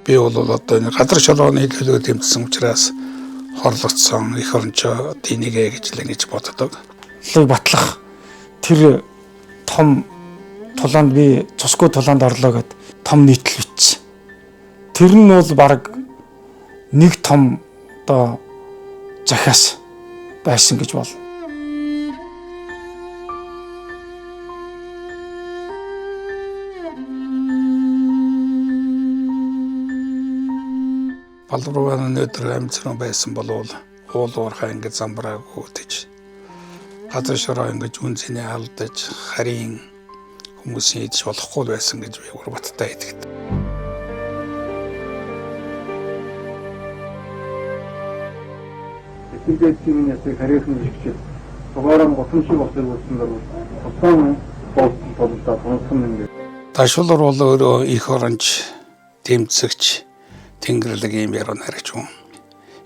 Би бол одоо энэ газар шорооны төлөө тэмцсэн учраас хорлогдсон эх орончоо дийнэгэ гэж л ингэж боддог. Лүг батлах тэр том тулаанд би цусгүй тулаанд орлоо гэд том нийтлэл бичсэн. Тэр нь бол баг нэг том одоо захиас байсан гэж бол. Балбарваа өнөөдөр амьцран байсан болвол уулуурхаа ингэж замбраагүй гэж газар шороо ингэж үнцний алдаж харийн хүмүүсийн идэж болохгүй байсан гэж би Урбаттай итгэдэг. Эцэгдийн ясыг харийнхан жигчил дугаараа гутамшиг болсыг үлсэн дор тусгай бололтой тунсан юм. Ташуулар бол өөрөө эх оронч тэмцэгч Тэнгэрлэг юм яруу найрагч юм.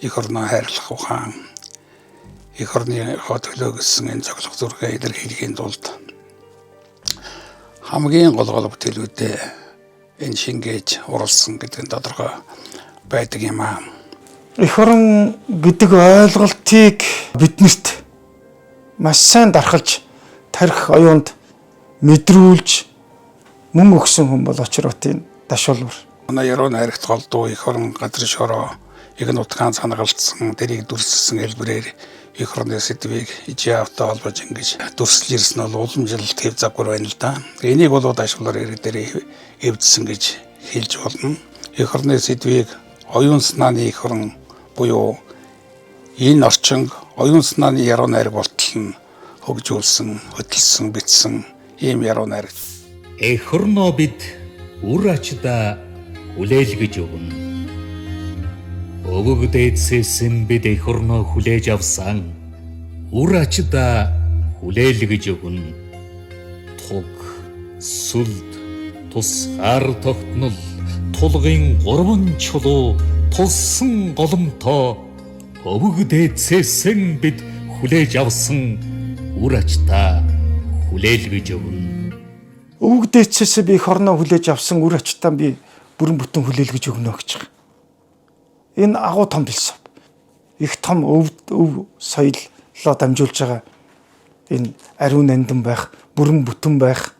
Эх орноо хайрлах ухаан эх орны төлөө гэсэн энэ цоглох зүрхээ илэрхийлэхийн тулд хамгийн гол бүтээлүүдээ энэ шингээж уралсан гэдэг нь тодорхой байдаг юм аа. Эх орон гэдэг ойлголтыг биднэрт маш сайн дархалж тарих оюунд мэдрүүлж мөн өгсөн хүн бол Очротын Ташуулвар. Манай яруу найрагт голдуу эх орон газар шороо эг нутгаан санагалцсан тэрийг дүрсэлсэн хэлбэрээр эх орны сэдвийг ижаавтай холбож ингэж дүрсэлж ирсэн бол уламжлал төв завгүй байна л да. Энийг бол Ташуулвар ирэг дээр эвдсэн гэж хэлж болно. Эх орны сэдвийг оюун санааны эх орон буюу энэ орчинг оюун санааны яруу найраг болтол нь хөгжүүлсэн, хөдөлсөн, бичсэн ийм яруу найраг. Эх орноо бид үр ачда хүлээлгэж өгнө. Өвөг дээдсээс бид эх орноо хүлээж авсан үр ачда хүлээлгэж өгнө. Туг, сүлд, тусгаар тогтнол, тулгын 3 чулуу, тулсан голомтоо өвөг дээдсээс бид хүлээж авсан үр ачда хүлээлгэж өгнө. Өвөг дээдсээс би эх орноо хүлээж авсан үр ачтаа би бүрэн бүтэн хүлээлгэж өгнө гэж байгаа. Энэ агуу том философи. Их том өв соёлоо дамжуулж байгаа энэ ариун нандин байх, бүрэн бүтэн байх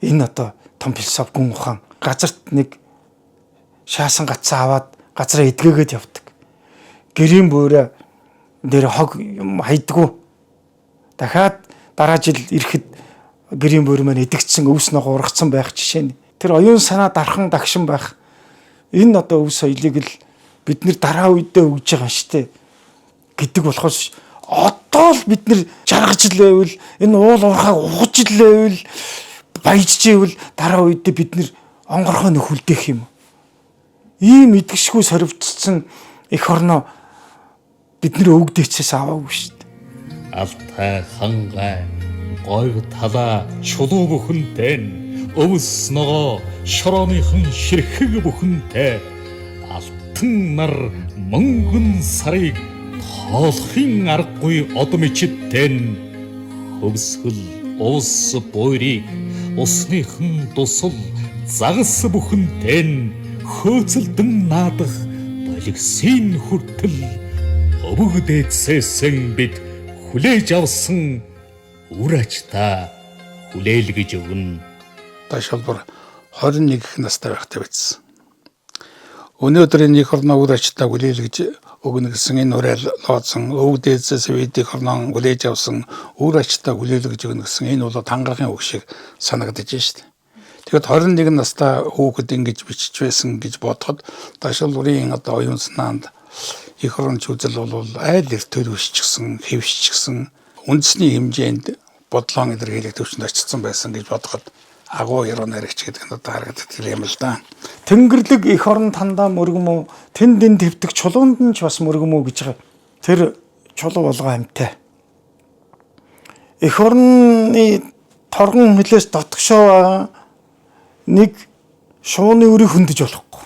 энэ одоо том философи гүн ухаан. Газарт нэг шаасан гацаа аваад газараа эдгээгээд явдаг. Гэрийн буурай дээр хог хайдггүй. Дахиад дараа жил ирэхэд гэрийн буурай маань эдэгцсэн өвс ногоо ургацсан байх жишээ нь. Тэр оюун санаа дархан дагшин байх энэ одоо өв соёлыг л бид нэр дараа үедээ өгж байгаа штэ гэдэг болохоос одоо л бид нэр жаргаж л байвал энэ уул уурхай ухаж л байвал баяжж байвал дараа үедээ бид нэр онгорхой нөхөлдөх юм. Ийм идэгшгүй сорвцсан эх орноо бид нэр өвөг дээдсээс аваагүй штэ. Алтай хангай гойг талаа чулуу бүхэнтэй өвс ногоо шорооныхан ширхэг бүхэнтэй алтан нар мөнгөн сарыг тоолохын аргагүй одом ичидтэй хөвсгөл уус буйрыг усныхан дусал загас бүхэнтэй хөөцөлдөн наадах болигсын хүртэл өвөг дээдсээс бид хүлээж авсан үр ачта хүлээлгэж өгнө. Ташуулвар 21 настай байхдаа бичсэн. Өнөөдөр энэ эх орноо үр ачтаа хүлээлгэж өгнө гэсэн энэ уриал лооцсон өвөг дээдсээс бид эх орноо хүлээж авсан үр ачтаа хүлээлгэж өгнө гэсэн энэ бол тангарахын үг шиг санагдаж штэ. Тэгэхэд 21 настай хүүхэд ингэж бичиж байсан гэж бодоход Ташуулварын одоо оюун санаанд эх оронч үзэл бол айл эртөө өсчихсэн, хэвшчихсэн үндэсний хэмжээнд бодлон илэрхийлэх төвчөнд очсон байсан гэж бодоход агуу яруу найрагч гэдэг нь одоо харагддаг юм л да. Тэнгэрлэг эх орон тандаа мөргөм үү, тэнд энэ твдэг чулуунд нь ч бас мөргөм үү гэж байгаа. Тэр чулуу болгоо амьтай. Эх орны торгон хөлөөс дотгошоо нэг шууны өрийг хөндөж болохгүй.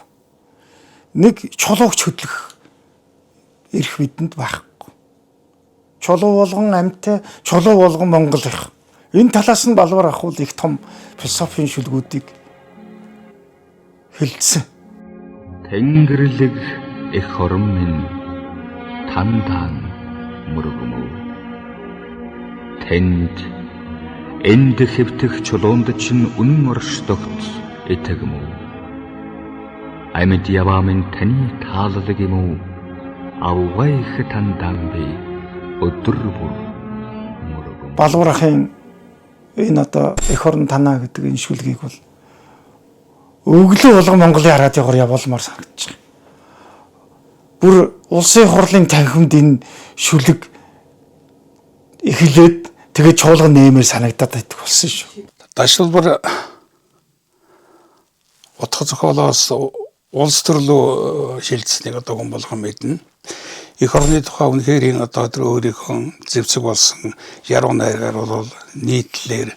Нэг чулуугч хөдлөх эрх бидэнд байхгүй. Чулуу болгон амьтай, чулуу болгон Монгол их. Энэ талаас нь Балбар ахвал их том философийн шүлгүүдийг хэлсэн. Тэнгэрлэг эх орон минь тандан мөргөмөө. Тэнд энд хэвтэх чулуунд чинь үнэн оршдогт итгэмөө. Амьд яваа минь таны тааллаг юм уу? Авгай их тандан би өдөр бүр мөргөмөө. Балуурахын энэ одоо эх орон танаа гэдэг энэ шүлгийг бол өглөө болго Монголын радиогоор явуулмаар санагдаж байна. Бүр улсын хурлын танхимд энэ шүлэг эхлээд тэгээд чуулган нэмээр санагдаад байдаг болсон шүү. Дашилбар утга зохиолоос улс төрлөө шилжсэнийг одоо хүн болгон мэднэ. Эх орны тухай үнэхээр одоо тэр өөрийнхөө зэвсэг болсон яруу найргаар бол нийтлэлээр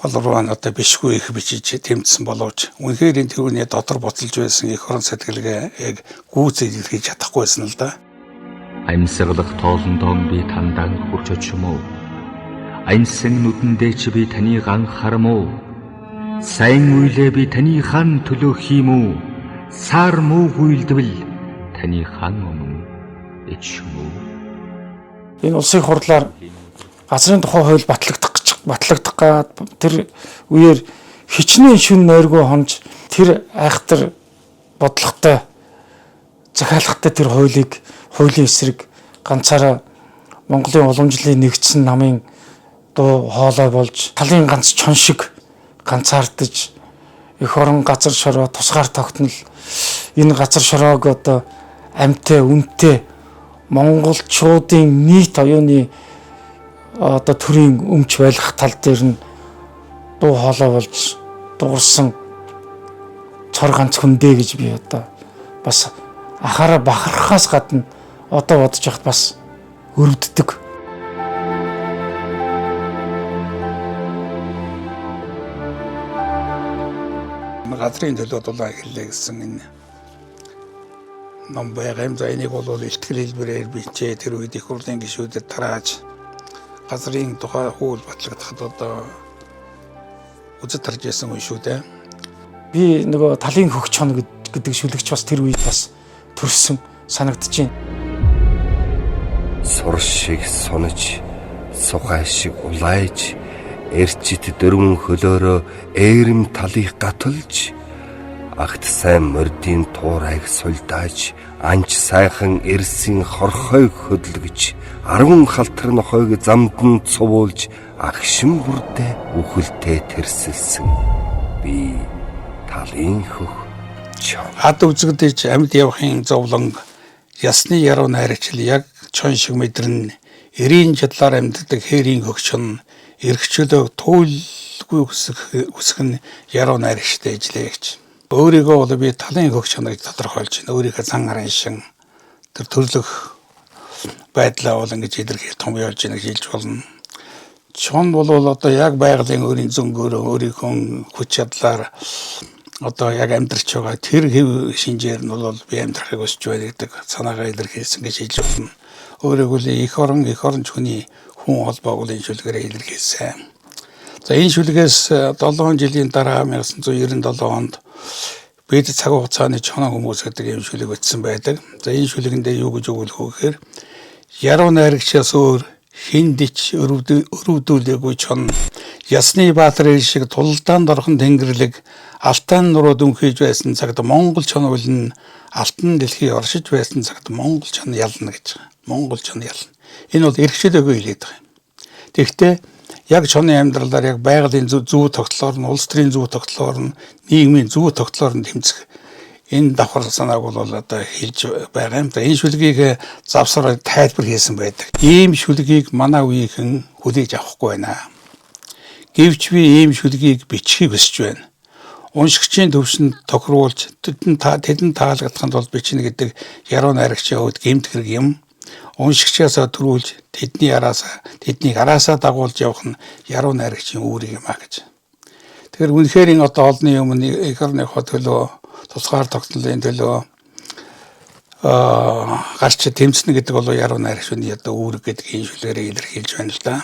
балууран одоо бишгүй их бичиж тэмцсэн боловч үнэхээр энэ тэрүүний дотор буцалж байсан эх орон сэтгэлгээ яг гүйцэд илэрхийлж чадахгүйсэн л да. Амьсгалах тоолондоо би тандан хүрч очимоо. Амьсан нүдэндээ чи би таныг анхаармоо. Сайн үйлээ би таны хан төлөө хиймүү. Сар муу хүйлдэвэл таны хан өмнө ичмүү. Энэ улсын хурлаар газрын тухай хууль батлагдах гад тэр үеэр хичнээн шүн нойргоо хонж тэр айхтар бодлоготой захиалгатай тэр хуулийн эсрэг ганцаараа Монголын уламжлалын нэгдсэн намын дуу хоолой болж талын ганц чон шиг ганцаардаж эх орон газар шороо тусгаар тогтнол энэ газар шороог одоо амьтаа үнэтэй монголчуудын нийт оюуны одоо төрийн өмч байлгах тал дээр нь дуу хоолой болж дуурсан цор ганц хүндээ гэж би одоо бас ахаараа бахархахаас гадна одоо бодож яхад бас өрөвддөг. Газрын төлөө дулаан хэллээ гэсэн энэ ном байгаа юм. За энийг бол ихтгэл хэлбэрээр бичээ тэр үед их хурлын гишүүдэд тарааж газрын тухай хууль батлагдахад одоо үзэж тарж байсан үе шүү дээ. Би нөгөө талын хөх чон гэдэг шүлэгч бас тэр үед бас төрсөн санагдаж байна. Сур шиг сунаж, сухай шиг улайж, эрчит дөрвөн хөлөөрөө ээрэм талыг гатулж, агт сайн мордын туурайг сулдааж, анч сайхан эрсийн хорхойг хөдөлгөж, 10 халтар нохойг замдан цувуулж, агшин бүрдээ үхэлтэй тэрсэлсэн. Би талын хөх чон. Ад үзэгдэж амьд явахын зовлон ясны яруу найрагчл яг чон шиг мэдрэн эрийн чадлаар амьддаг хээрийн хөгчөн эргчлөө туйлгүй үсэх нь яруу найрагчтай ижлээ гэж. Өөрийгөө бол би талын хөгчөн гэж тодорхойлж байна. Өөрийнхөө зан гаран шин тэр төрлөх байдлаа бол ингэж илэрхийлж томьёолж байна гэж хэлж болно. Чон бол одоо яг байгалийн өөрийн зөнгөөрөө өөрийнхөө хүч чадлаар одоо яг амьдрч байгаа тэр хэв шинжээр нь бол би амьдрахыг хүсэж байна гэдэг санаагаа илэрхийлсэн гэж хэлж болно. Өөрөөр хэлбэл эх оронч хүний хүн холбоог энэ шүлгээрээ илэрхийлсэн. За энэ шүлгээс 7 жилийн дараа 1997 онд бид цаг хугацааны чоноо хүмүүс гэдэг юм шүлэг бичсэн байдаг. За энэ шүлгэндээ юу гэж өгүүлэх вэ гэхээр яруу найрагчаас өөр хиндич өрөвдүүлээгүй чон ясны баатар шиг тулдаанд орхон тэнгэрлэг алтан нуруу дүнхийж байсан цагт Монгол чон үлэн алтан дэлхий оршиж байсан цагт Монгол чон ялна гэж. Монгол чон ялна. Энэ бол эрхчлөөгүй хэлээд байгаа юм. Тэгэхдээ яг чоны амьдралаар яг байгалийн зөв тогтлоор нь улс төрийн зөв тогтлоор нь нийгмийн зөв тогтлоор нь тэмцэх энэ давхар санааг бол одоо хэлж байгаа юм. Энэ шүлгийг завсар тайлбар хийсэн байдаг. Ийм шүлгийг манай үеийнхэн хүлээж авахгүй байна. Гэвч би ийм шүлгийг бичихийг хүсэж байна. Уншигчийн төвшөнд тохируулж тэдэнд таалагдахын тулд бичнэ гэдэг яруу найрагчийн хувьд гэмт хэрэг юм. Уншигчаасаа төрүүлж тэднийг араасаа дагуулж явах нь яруу найрагчийн үүрэг юм а гэж. Тэгэхээр үнэхээр энэ одоо олонний өмнө эх орныхоо төлөө тусгаар тогтнолын төлөө гарч тэмцэнэ гэдэг бол яруу найрагчны одоо үүрэг гэдэг энэ шүлгээрээ илэрхийлж байна л да.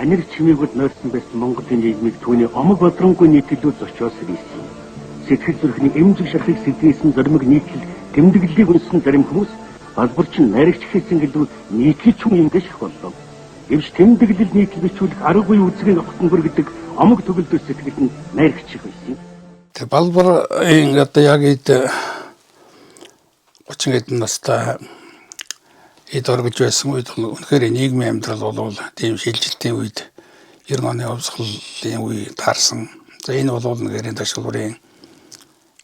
Анир чимээгүүд нойрсон байсан Монголын нийгмийг түүний омог бодронгүй нийтлүүд зочиос ирсэн. сэтгэл зүрхний эмзэг шархыг сэдвээсэн зоримог нийтлэл тэмдэглэлийг үнсэн зарим хүмүүс балбарч найрагч хийсэн гэлбэр нийтгэж хүн юм гэж боллоо. Гэвч тэмдэглэл нийтлэл бичүүлэх аргагүй үзгийн огтон бүргэдэг омог төгөлдөр сэтгэл нь найрагч шиг байсан. Тэр балбарын одоо яг ид 30 эдэн настай эд оргиж байсан үед үнэхээр нийгмийн амьдрал бол тийм шилжилтийн үед 90 оны хувьсгалын үе таарсан. За энэ бол нэгэрийн ташалбарын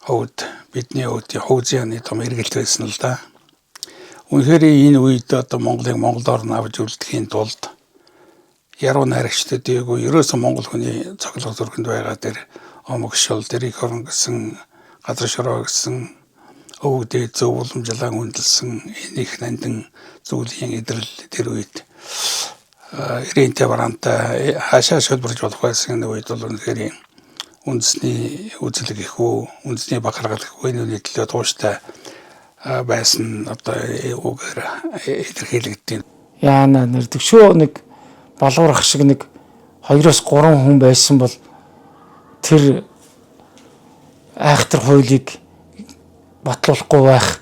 хөвд бидний хөвзийн том эргэлт байсан л да. Үнэхээр энэ үед одоо Монголыг Монголд орно авч үлдэхийн тулд яруу найрагчдыг ерөөсөн монгол хүний цоглог зүрхэнд байгаа тэр омогшол тэр их орон гэсэн газар шороо гэсэн өвгдөө зөв уламжлан хүндэлсэн энэ их нандин зүйлийн идрэл тэр үед ирэнтэй барантай хашаа шалбарж болох байсан үед бол үнэхээр үндэсний үзлэг их үү үндэсний бахаргал их үү энэ төлөө тууштай байсан одоо үгээр илэрхийлэгдсэн. Яана нэр төгшөө нэг балуурах шиг нэг 2-3 хүн байсан бол тэр айхтар хуулийг батлуулахгүй байх.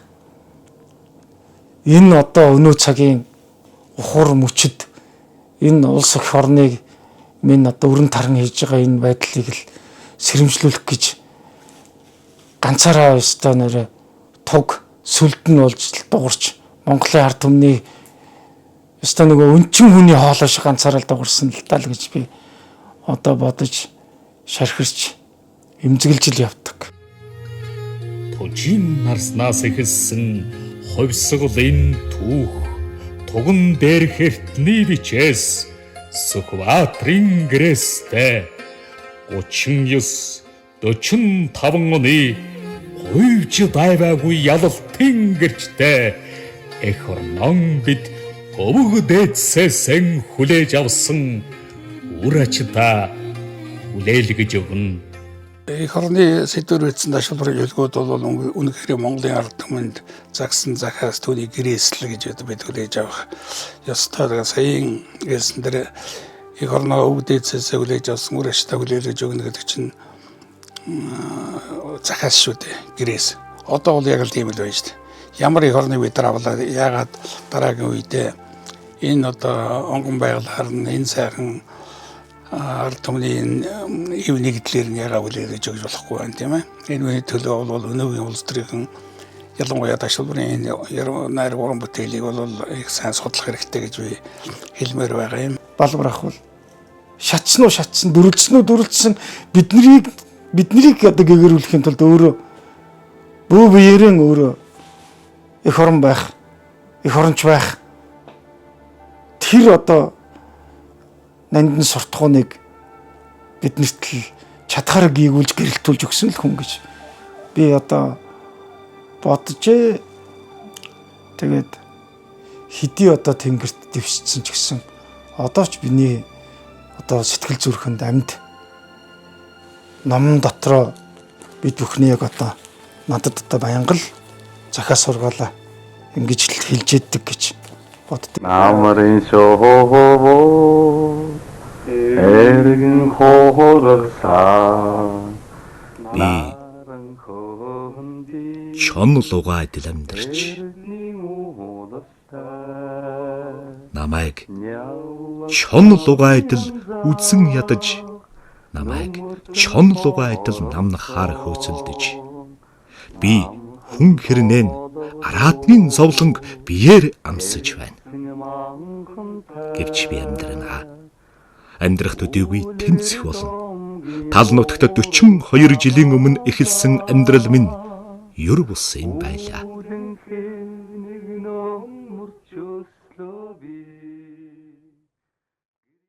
Энэ одоо өнөө цагийн ухуур мөчөд энэ улс өх орныг минь одоо өрн таран хийж байгаа энэ байдлыг л сэрэмжлүүлэх гэж ганцаараа өстой нэрэ туг сүлдэн болж дуурч Монголын ард түмний өстой нөгөө өнчин хүний хоолой шиг ганцаараа л дуурсан л тал гэж би одоо бодож шархирч эмзэглэж л явдаг. Тужийн нарснаас эхэлсэн ховсголын түүх туган дээр хертний бичээс Сүхбаатрин гэрээстэй 39-45 оны хувьж дайваагүй ялалтын гэрчтэй эх орнон бид өвөг дээдсээсэн хүлээж авсан үр ачта хүлээлгэж өгнө. Их орны сэдвэр байсан ташалбарын хэлгүүд бол үнэхээр Монголын ард түмэнд загсан захаас түүний гэрээсэл гэж бид хүлээж авах ёстой. Саяын гэсэн дээр их орноо өвөг дээдсээсээ хүлээж авсан үр ачта хүлээлгэж өгнө гэдэг чинь захаас шүү дээ гэрээс. Одоо бол яг л тийм л байна шүү дээ. Ямар их орны бид нар авлаа яагаад дараагийн үедээ энэ одоо онгон байгалаар энэ сайхан ард түмний ив нэгдлэр нь яагаад хүлээж өгч болохгүй байна тийм ээ. Энэ үеийн төлөө бол өнөөгийн улс төрийн ялангуяа ташалбарын яруу найраг уран бүтээлийг бол их сайн судлах хэрэгтэй гэж би хэлмээр байгаа юм. Балбар ах бол шатсан дүрлцсэн биднийг одоо гэгэрүүлэхийн тулд өөрөө бөө биеэрэн өөрөө их орон байх, их оронч байх тэр одоо нандин суртахууныг биднэрт л чадхаараа гүйгүүлж гэрэлтүүлж өгсөн л хүн гэж би одоо бодожээ. Тэгээд хэдий одоо тэнгэрт дэвшсэн ч гэсэн одоо ч биний одоо сэтгэл зүрхэнд амьд ном дотроо бид бүхний яг одоо надад одоо баянгал захаа сургаалаа ингэж л хэлж яддаг гэж боддог. Намрын шоовоо эргэн хоорогсаа Би чон лугайд амьдарч намайг чон лугайд үзэн ядаж намайг чон лугайд намнахаар хөөцөлдөж би хүн хэрнэн араатны зовлонг биеэр амсаж байна. Гэвч би амьдрана. Амьдрах төдийгүй тэмцэх болно. Тал нутагт 42 жилийн өмнө эхэлсэн амьдрал минь юр бус юм байлаа.